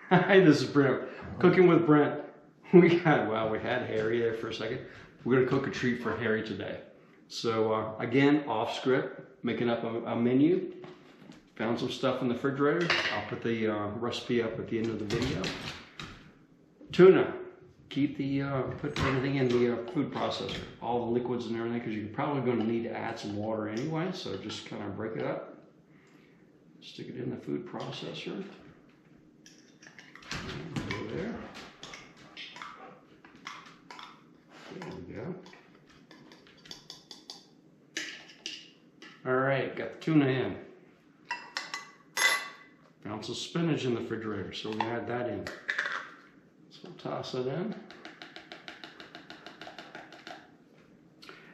Hi, this is Brent. Cooking with Brent. We had Harry there for a second. We're gonna cook a treat for Harry today. So again, off script, making up a menu. Found some stuff in the refrigerator. I'll put the recipe up at the end of the video. Tuna. Keep the put everything in the food processor, all the liquids and everything, because you're probably going to need to add some water anyway. So just kind of break it up, stick it in the food processor. Go there. There we go. All right, got the tuna in. Found some spinach in the refrigerator, so we're gonna add that in. So toss it in.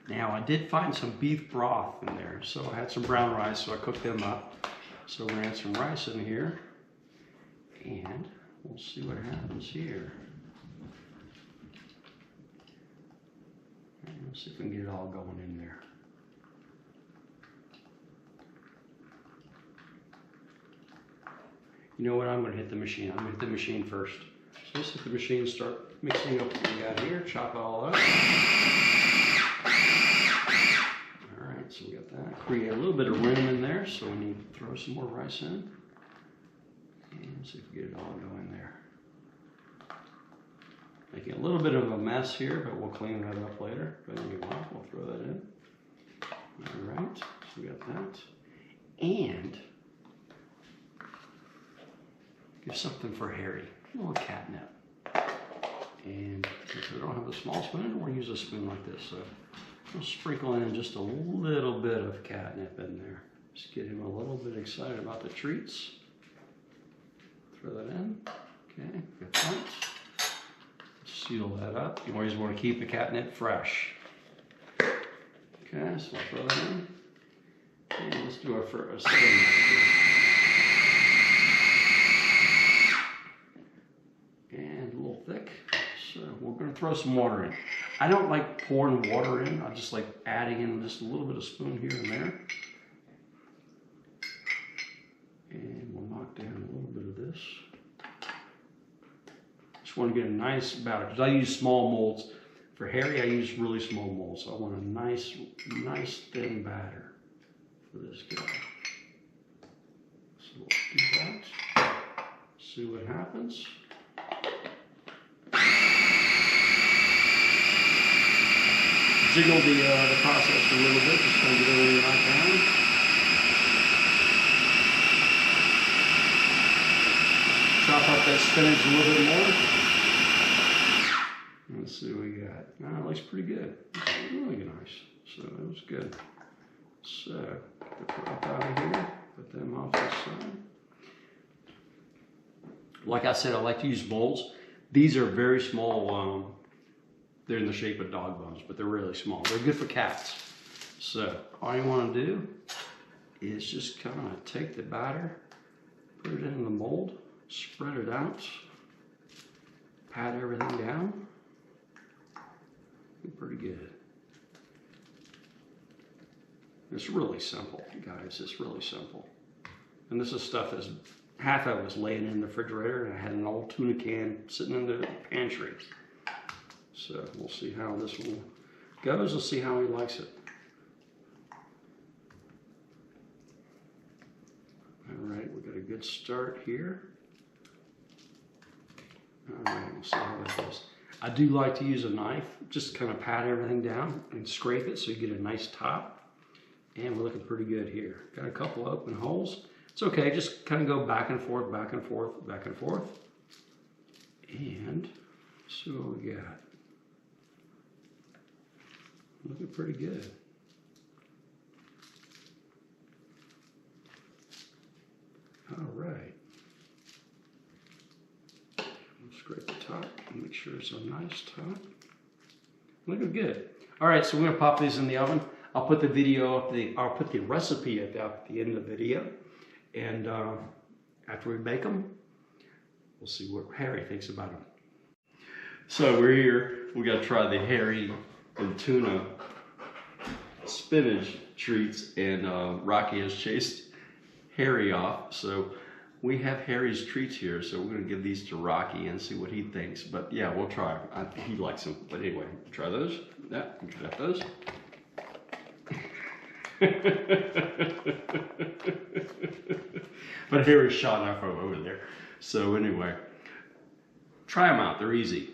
Now I did find some beef broth in there, so I had some brown rice, so I cooked them up. So we're gonna add some rice in here, and we'll see what happens here. And let's see if we can get it all going in there. You know what? I'm gonna hit the machine. I'm gonna hit the machine first. So let's hit the machine, start mixing up what we got here, chop it all up. Alright, so we got that. Create a little bit of room in there, so we need to throw some more rice in. And see if we get it all going there. Making a little bit of a mess here, but we'll clean that up later. But anyway, we'll throw that in. Alright, so we got that. And give something for Harry. A little catnip. And since we don't have a small spoon, we'll use a spoon like this. So we'll sprinkle in just a little bit of catnip in there. Just get him a little bit excited about the treats. Throw that in. Okay, got that. Seal that up. You always want to keep the catnip fresh. Okay, so I'll throw that in. And let's do our first setting. Thick, so we're going to throw some water in. I don't like pouring water in. I just like adding in just a little bit of spoon here and there. And we'll knock down a little bit of this. Just want to get a nice batter because I use small molds. For Harry, I use really small molds. So I want a nice thin batter for this guy. So we'll do that. See what happens. Jiggle the process a little bit, just kind of get everything right down. Chop up that spinach a little bit more. Let's see what we got. Now it looks pretty good. It's really nice. So it was good. So put the crop out of here, put them off this side. Like I said, I like to use molds. These are very small. They're in the shape of dog bones, but they're really small. They're good for cats. So all you want to do is just kind of take the batter, put it in the mold, spread it out, pat everything down. Pretty good. It's really simple, guys. It's really simple. And this is stuff that's half of it was laying in the refrigerator, and I had an old tuna can sitting in the pantry. So we'll see how this one goes. We'll see how he likes it. All right, we got a good start here. All right, we'll see how that goes. I do like to use a knife, just kind of pat everything down and scrape it so you get a nice top. And we're looking pretty good here. Got a couple open holes. It's okay, just kind of go back and forth, back and forth, back and forth. And see what we got. Looking pretty good. All right. We'll scrape the top and make sure it's a nice top. Looking good. All right, so we're gonna pop these in the oven. I'll put the video up. I'll put the recipe at the end of the video, and after we bake them, we'll see what Harry thinks about them. So we're here. We got to try the Harry and tuna spinach treats, and Rocky has chased Harry off. So we have Harry's treats here, so we're gonna give these to Rocky and see what he thinks. But yeah, we'll try. He likes them. But anyway, try those. Yeah, you can try those. But Harry's shot off over there. So anyway, try them out. They're easy.